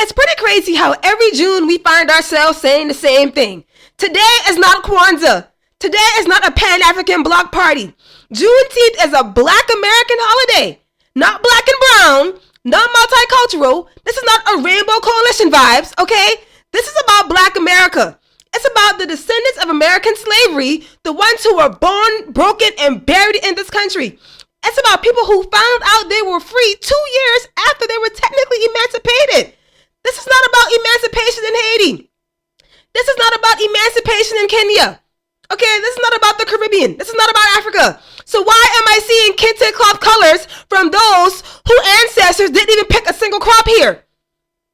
It's pretty crazy how every June we find ourselves saying the same thing. Today is not Kwanzaa. Today is not a Pan-African block party. Juneteenth is a Black American holiday. Not black and brown, not multicultural. This is not a Rainbow Coalition vibes, okay? This is about Black America. It's about the descendants of American slavery, the ones who were born, broken, and buried in this country. It's about people who found out they were free 2 years after they were technically emancipated. This is not about emancipation in Haiti. This is not about emancipation in Kenya. Okay, this is not about the Caribbean. This is not about Africa. So why am I seeing kente cloth colors from those whose ancestors didn't even pick a single crop here?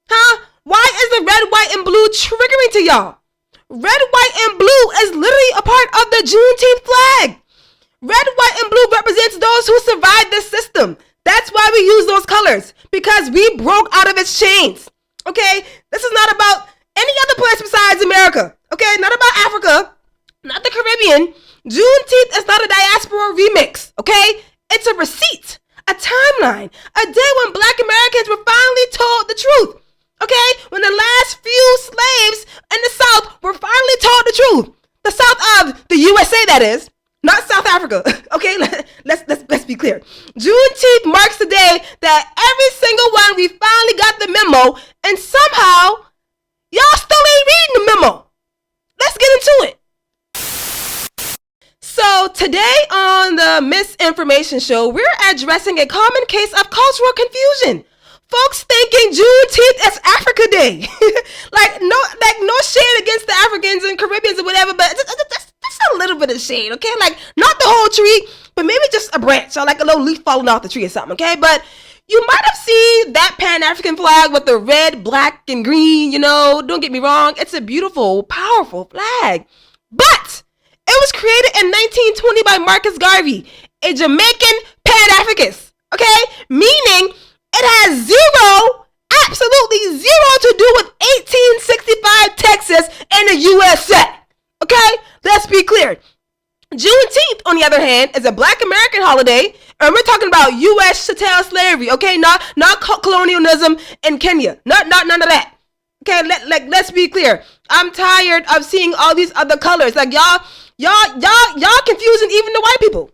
Huh? Why is the red, white, and blue triggering to y'all? Red, white, and blue is literally a part of the Juneteenth flag. Red, white, and blue represents those who survived this system. That's why we use those colors, because we broke out of its chains. Okay? This is not about any other place besides America. Okay? Not about Africa, not the Caribbean. Juneteenth is not a diaspora remix. Okay? It's a receipt, a timeline, a day when Black Americans were finally told the truth. Okay? When the last few slaves in the South were finally told the truth. The South of the USA, that is. Not South Africa. Okay? Let's be clear. Juneteenth marks the day that every single one, we finally got the memo, and somehow y'all still ain't reading the memo. Let's get into it. So today on the Misinformation Show, we're addressing a common case of cultural confusion. Folks thinking Juneteenth is Africa Day. no shade against the Africans and Caribbeans or whatever, but just a little bit of shade, okay? Like, not the whole tree, but maybe just a branch or like a little leaf falling off the tree or something, okay? But you might have seen that Pan-African flag with the red, black, and green, don't get me wrong. It's a beautiful, powerful flag. But it was created in 1920 by Marcus Garvey, a Jamaican Pan-Africanist, okay? Meaning it has absolutely zero to do with 1865 Texas and the USA, okay? Let's be clear. Juneteenth, on the other hand, is a Black American holiday, and we're talking about U.S. chattel slavery, okay? Not colonialism in Kenya. None of that. Okay, let's be clear. I'm tired of seeing all these other colors. Like y'all confusing even the white people.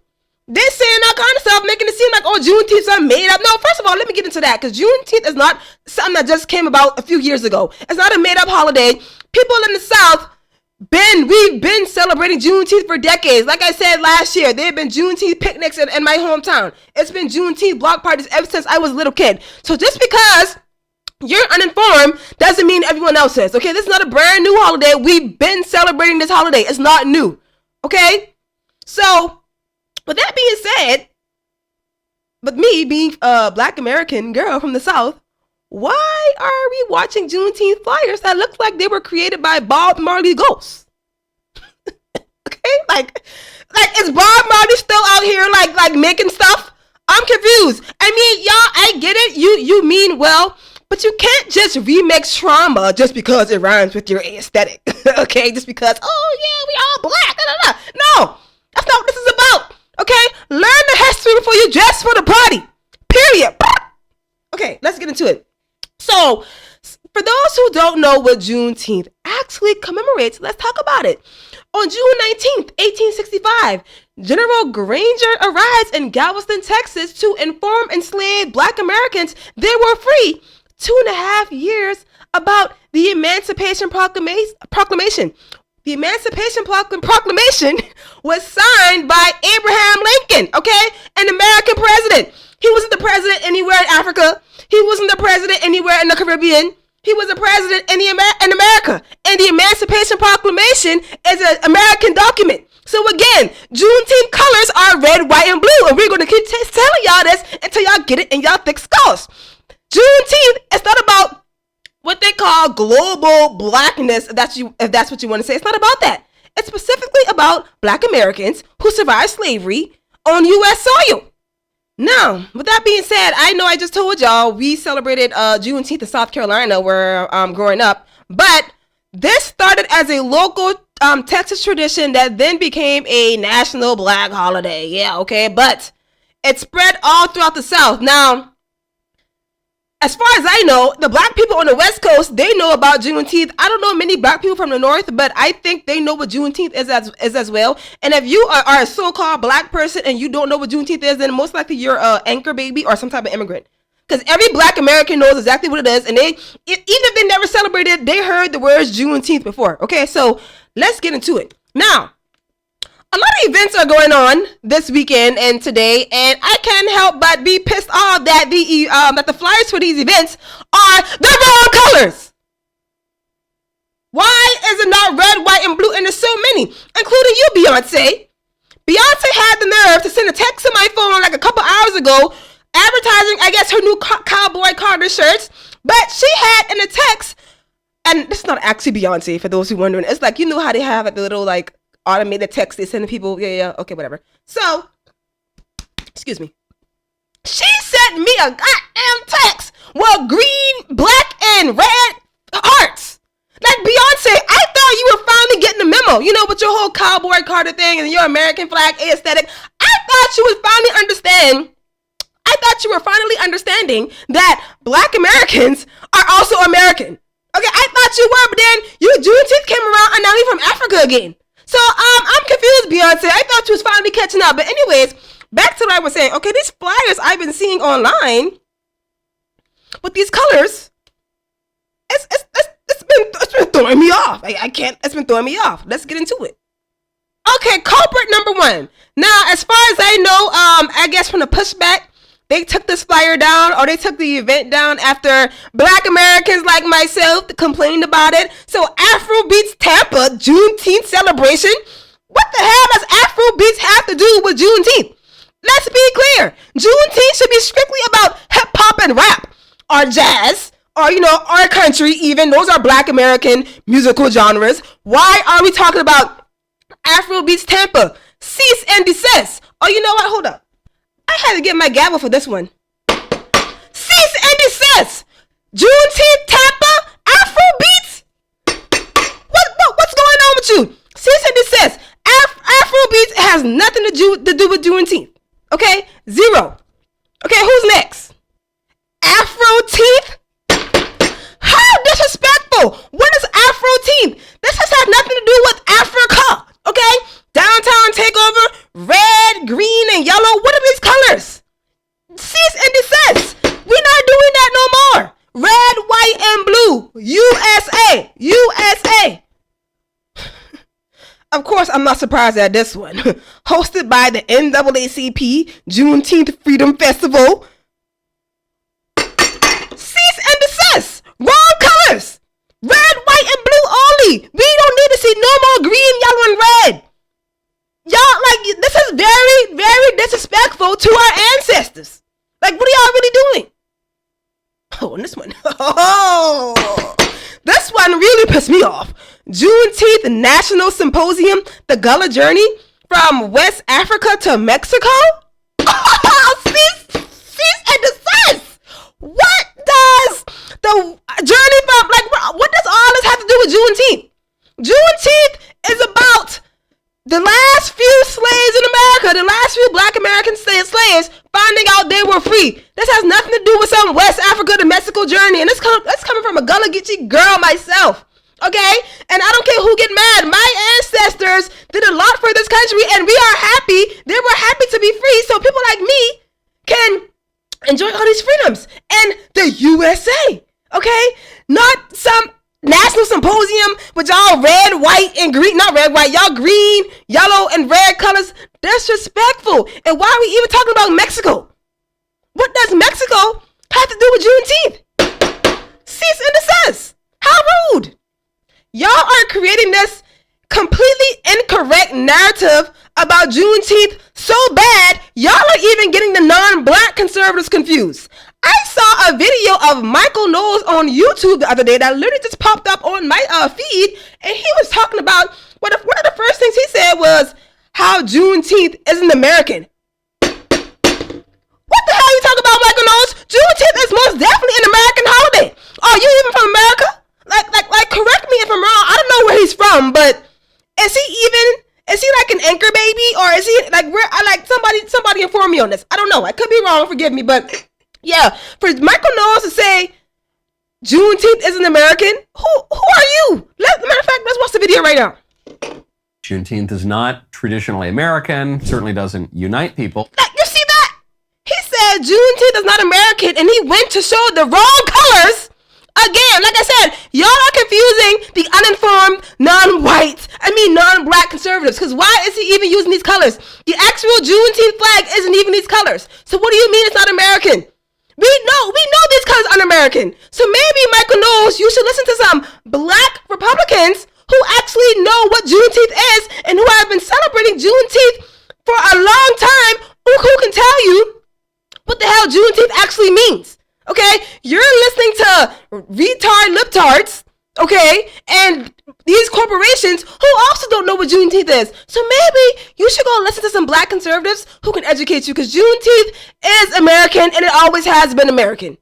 They're saying all kind of stuff, making it seem like, Juneteenth is something made up. No, first of all, let me get into that, because Juneteenth is not something that just came about a few years ago. It's not a made up holiday. People in the South, we've been celebrating Juneteenth for decades. Like I said last year, there have been Juneteenth picnics in my hometown. It's been Juneteenth block parties ever since I was a little kid. So just because you're uninformed doesn't mean everyone else is. Okay, this is not a brand new holiday. We've been celebrating this holiday. It's not new. Okay, so with that being said, with me being a Black American girl from the South, why are we watching Juneteenth flyers that look like they were created by Bob Marley ghosts? Okay, like is Bob Marley still out here like making stuff? I'm confused. I mean, y'all, I get it. You mean well, but you can't just remix trauma just because it rhymes with your aesthetic. Okay, just because, we all Black. No, that's not what this is about. Okay, learn the history before you dress for the party. Period. Okay, let's get into it. So, for those who don't know what Juneteenth actually commemorates, let's talk about it. On June 19th, 1865, General Granger arrives in Galveston, Texas to inform enslaved Black Americans they were free 2.5 years about the Emancipation Proclamation. The Emancipation Proclamation was signed by Abraham Lincoln, okay? An American president. He wasn't the president anywhere in Africa. He wasn't the president anywhere in the Caribbean. He was a president in America. And the Emancipation Proclamation is an American document. So again, Juneteenth colors are red, white, and blue. And we're going to keep telling y'all this until y'all get it in y'all thick skulls. Juneteenth is not about what they call global Blackness, if that's what you want to say. It's not about that. It's specifically about Black Americans who survived slavery on U.S. soil. Now, with that being said, I know I just told y'all we celebrated Juneteenth in South Carolina where I'm growing up, but this started as a local Texas tradition that then became a national Black holiday. Yeah, okay, but it spread all throughout the South. Now, as far as I know, the Black people on the West Coast Coast, they know about Juneteenth. I don't know many black people from the North, but I think they know what Juneteenth is as well. And if you are a so-called black person and you don't know what Juneteenth is, then most likely you're an anchor baby or some type of immigrant. Because every black American knows exactly what it is. And even if they never celebrated, they heard the words Juneteenth before. Okay, so let's get into it. Now, a lot of events are going on this weekend and today, and I can't help but be pissed off that the flyers for these events are the wrong colors. Why is it not red, white, and blue? And there's so many, including you, Beyonce. Beyonce had the nerve to send a text to my phone like a couple hours ago, advertising, I guess, her new Cowboy Carter shirts. But she had in the text, and this is not actually Beyonce, for those who are wondering. It's like, you know how they have like the little like automated text they send to people. Yeah, okay, whatever. So, excuse me. She sent me a goddamn text with green, black, and red hearts. Like, Beyonce, I thought you were finally getting the memo, you know, with your whole Cowboy Carter thing and your American flag aesthetic. I thought you were finally understanding that black Americans are also American. Okay, I thought you were, but then Juneteenth came around and now you're from Africa again. So, I'm confused, Beyonce. I thought you was finally catching up. But anyways, back to what I was saying. Okay, these flyers I've been seeing online with these colors, it's been throwing me off. It's been throwing me off. Let's get into it. Okay, culprit number one. Now, as far as I know, I guess from the pushback, they took this flyer down, or they took the event down after black Americans like myself complained about it. So Afrobeats Tampa Juneteenth celebration. What the hell does Afrobeats have to do with Juneteenth? Let's be clear. Juneteenth should be strictly about hip hop and rap, or jazz, or, you know, our country even. Those are black American musical genres. Why are we talking about Afrobeats Tampa? Cease and desist. Oh, you know what? Hold up. I had to get my gavel for this one. Cease and desist. Juneteenth Tampa Afrobeats. What's going on with you? Cease and desist. Afrobeats has nothing to do with Juneteenth. Okay, zero. Okay, who's next? Afro-teeth. How disrespectful. What is Afro-teeth? This has had nothing to do with Africa. Okay, downtown takeover. Red, green, and yellow. What are these colors? Cease and desist. We're not doing that no more. Red, white, and blue. USA. USA. Of course, I'm not surprised at this one. Hosted by the NAACP Juneteenth Freedom Festival. Cease and desist. Wrong colors. Red, white, and blue only. We don't need to see no more green, yellow, and red. Y'all, like, this is very, very disrespectful to our ancestors. Like, what are y'all really doing? Oh, and this one. Oh, this one really pissed me off. Juneteenth National Symposium, the Gullah Journey from West Africa to Mexico. Cease and desist. What does the journey from, like, what does all this have to do with Juneteenth? Juneteenth is about the last few slaves in America, the last few black American slaves finding out they were free. This has nothing to do with some West Africa to Mexico journey. And that's coming from a Gullah Geechee girl myself. Okay? And I don't care who get mad. My ancestors did a lot for this country, and we are happy. They were happy to be free, so people like me can enjoy all these freedoms. And the USA. Okay? Not some national symposium with y'all red, white, and green. Not red, white. Y'all green, yellow, and red colors. Disrespectful. And why are we even talking about Mexico? What does Mexico have to do with Juneteenth? Cease and desist. How rude. Y'all are creating this completely incorrect narrative about Juneteenth so bad, y'all are even getting the non-black conservatives confused. I saw a video of Michael Knowles on YouTube the other day that literally just popped up on my feed, and he was talking about, one of the first things he said was how Juneteenth isn't American. What the hell are you talking about, Michael Knowles? Juneteenth is most definitely an American holiday. Are you even from America? Like, correct me if I'm wrong. I don't know where he's from, but is he like an anchor baby, or is he like somebody inform me on this? I don't know. I could be wrong. Forgive me, but yeah, for Michael Knowles to say Juneteenth isn't American? Who are you? Matter of fact, let's watch the video right now. Juneteenth is not traditionally American, certainly doesn't unite people. You see that? He said Juneteenth is not American, and he went to show the wrong colors. Again, like I said, y'all are confusing the uninformed, non-black conservatives. Because why is he even using these colors? The actual Juneteenth flag isn't even these colors. So what do you mean it's not American? We know these colors aren't American. So maybe Michael knows you should listen to some black Republicans who actually know what Juneteenth is and who have been celebrating Juneteenth for a long time, who can tell you what the hell Juneteenth actually means. Okay, you're listening to retard libtards, okay, and these corporations who also don't know what Juneteenth is. So maybe you should go listen to some black conservatives who can educate you, because Juneteenth is American and it always has been American.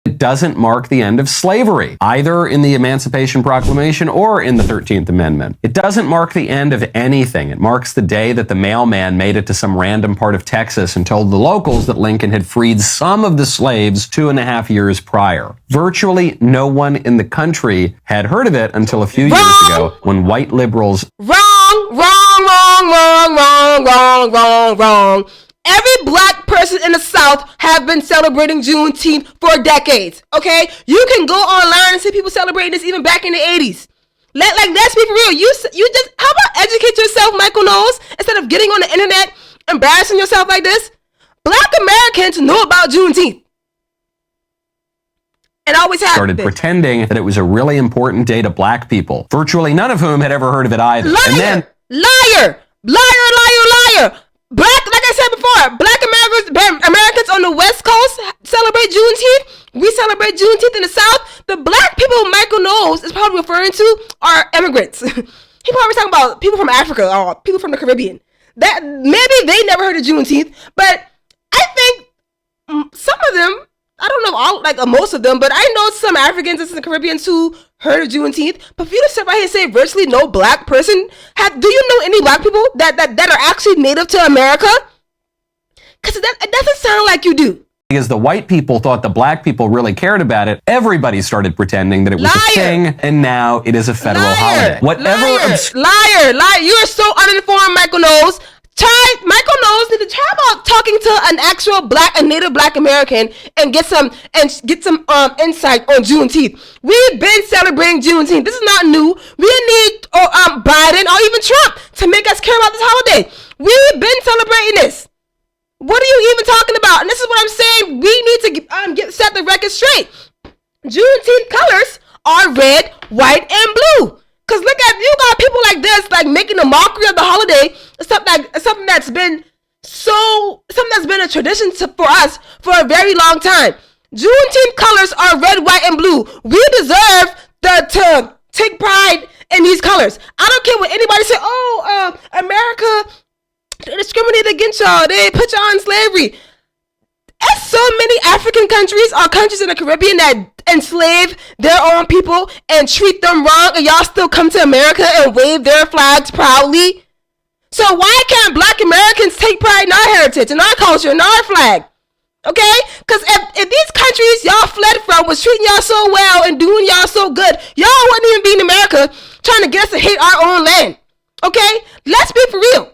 It doesn't mark the end of slavery, either in the Emancipation Proclamation or in the 13th Amendment. It doesn't mark the end of anything. It marks the day that the mailman made it to some random part of Texas and told the locals that Lincoln had freed some of the slaves 2.5 years prior. Virtually no one in the country had heard of it until a few years ago, when white liberals... Wrong. Every black person in the South have been celebrating Juneteenth for decades, okay? You can go online and see people celebrating this even back in the 80s. Let's be for real. You just, how about educate yourself, Michael Knowles, instead of getting on the internet, embarrassing yourself like this? Black Americans know about Juneteenth. And always have started pretending that it was a really important day to black people, virtually none of whom had ever heard of it either. Liar! Black, like I said before, black Americans on the West Coast celebrate Juneteenth. We celebrate Juneteenth in the South. The black people Michael Knowles is probably referring to are immigrants. He probably talking about people from Africa or people from the Caribbean. That maybe they never heard of Juneteenth, but I think some of them, I don't know all, most of them, but I know some Africans and some Caribbeans who heard of Juneteenth. But for you to sit right here and say virtually no black person, do you know any black people that are actually native to America? Because it doesn't sound like you do. Because the white people thought the black people really cared about it, everybody started pretending that it was a thing, and now it is a federal holiday. Liar! You are so uninformed, Michael Knowles. Michael Knowles need to try about talking to an actual a native black American and get some insight on Juneteenth. We've been celebrating Juneteenth. This is not new. We need Biden or even Trump to make us care about this holiday. We've been celebrating this. What are you even talking about? And this is what I'm saying. We need to set the record straight. Juneteenth colors are red, white, and blue. Because look at, you got people like this, like making a mockery of the holiday. Something that's been a tradition for us for a very long time. Juneteenth colors are red, white, and blue. We deserve to take pride in these colors. I don't care what anybody say. America, they discriminated against y'all. They put y'all in slavery. There's so many African countries or countries in the Caribbean that enslave their own people and treat them wrong, and y'all still come to America and wave their flags proudly. So why can't black Americans take pride in our heritage and our culture and our flag? Okay? Because if these countries y'all fled from was treating y'all so well and doing y'all so good, y'all wouldn't even be in America trying to get us to hate our own land. Okay? Let's be for real.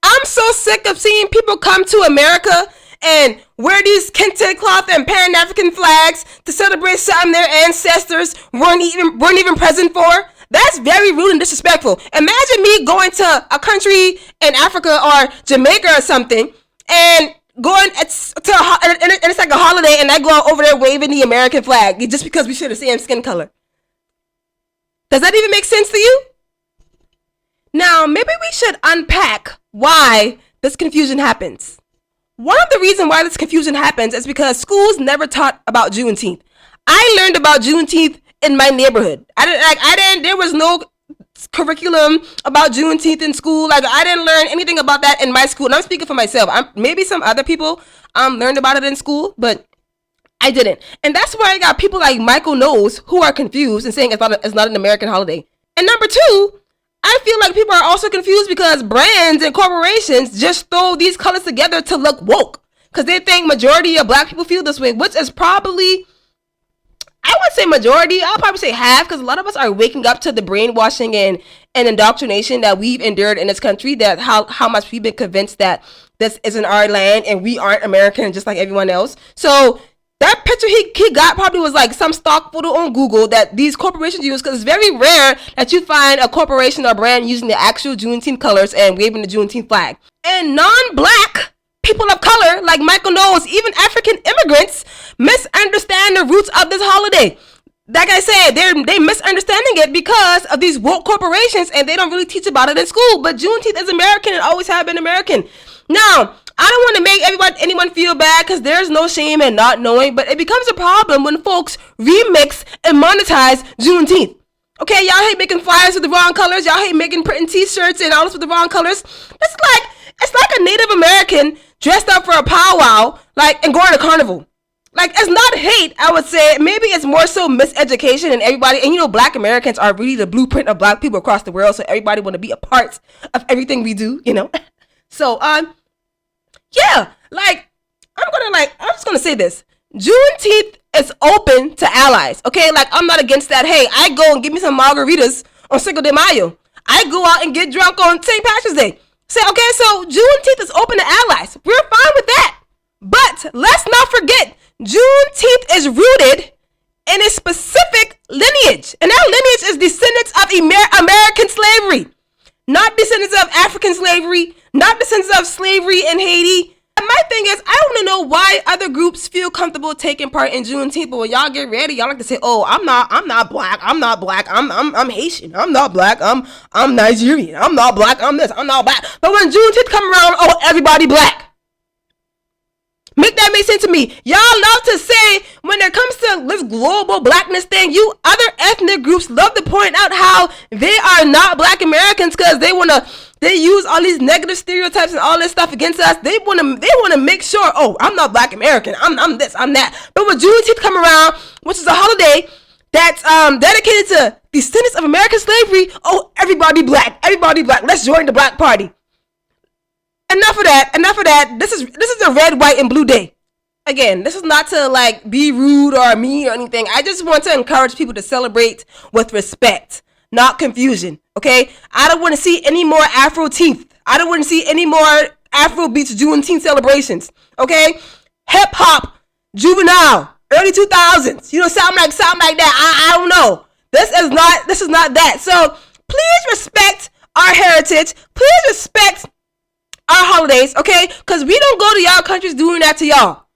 I'm so sick of seeing people come to America and wear these kente cloth and Pan-African flags to celebrate something their ancestors weren't even present for. That's very rude and disrespectful. Imagine me going to a country in Africa or Jamaica or something and going and it's like a holiday and I go over there waving the American flag just because we share the same skin color. Does that even make sense to you? Now, maybe we should unpack why this confusion happens. One of the reasons why this confusion happens is because schools never taught about Juneteenth. I learned about Juneteenth in my neighborhood. There was no curriculum about Juneteenth in school. I didn't learn anything about that in my school. And I'm speaking for myself. Maybe some other people learned about it in school, but I didn't. And that's why I got people like Michael Knowles who are confused and saying it's not an American holiday. And number two, I feel like people are also confused because brands and corporations just throw these colors together to look woke because they think majority of black people feel this way, which is probably I would say majority. I'll probably say half, because a lot of us are waking up to the brainwashing and indoctrination that we've endured in this country, that how much we've been convinced that this isn't our land and we aren't American just like everyone else. So that picture he got probably was like some stock photo on Google that these corporations use, because it's very rare that you find a corporation or brand using the actual Juneteenth colors and waving the Juneteenth flag. And non-black people of color, like Michael knows, even African immigrants, misunderstand the roots of this holiday. Like I said, they misunderstanding it because of these woke corporations, and they don't really teach about it in school. But Juneteenth is American and always have been American. Now, I don't want to make anyone feel bad, because there's no shame in not knowing, but it becomes a problem when folks remix and monetize Juneteenth. Okay, y'all hate making flyers with the wrong colors. Y'all hate making printing t-shirts and all this with the wrong colors. It's like a Native American dressed up for a powwow, and going to carnival. It's not hate, I would say. Maybe it's more so miseducation, and everybody, and Black Americans are really the blueprint of Black people across the world, so everybody want to be a part of everything we do, So, yeah, I'm just gonna say this. Juneteenth is open to allies, okay? I'm not against that. Hey, I go and give me some margaritas on Cinco de Mayo. I go out and get drunk on St. Patrick's Day. So Juneteenth is open to allies. We're fine with that. But let's not forget, Juneteenth is rooted in a specific lineage. And that lineage is descendants of American slavery. Not descendants of African slavery, not descendants of slavery in Haiti. And my thing is, I want to know why other groups feel comfortable taking part in Juneteenth, but when y'all get ready, y'all like to say, "Oh, I'm not black, I'm Haitian, I'm not black, I'm Nigerian, I'm not black, I'm this, I'm not black." But when Juneteenth come around, oh, everybody black. Make that make sense to me. Y'all love to say, when it comes to this global blackness thing, you other ethnic groups love to point out how they are not Black Americans, because they use all these negative stereotypes and all this stuff against us. They wanna make sure, oh, I'm not Black American, I'm this, I'm that. But when Juneteenth come around, which is a holiday that's dedicated to descendants of American slavery, oh, everybody black, let's join the Black Party. Enough of that. This is a red, white, and blue day. Again, this is not to be rude or mean or anything. I just want to encourage people to celebrate with respect, not confusion. Okay? I don't want to see any more Afro-teenth. I don't want to see any more Afro Beach Juneteenth celebrations. Okay? Hip hop, juvenile, early 2000s. Something like that. I don't know. This is not that. So please respect our heritage. Please respect our holidays, okay? Because we don't go to y'all countries doing that to y'all.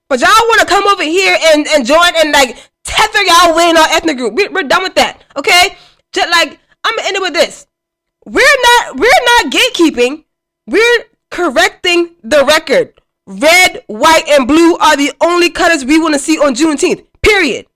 But y'all want to come over here and join and tether y'all way in our ethnic group. We're done with that, okay? Just I'm gonna end it with this. We're not gatekeeping. We're correcting the record. Red, white, and blue are the only colors we want to see on Juneteenth. Period.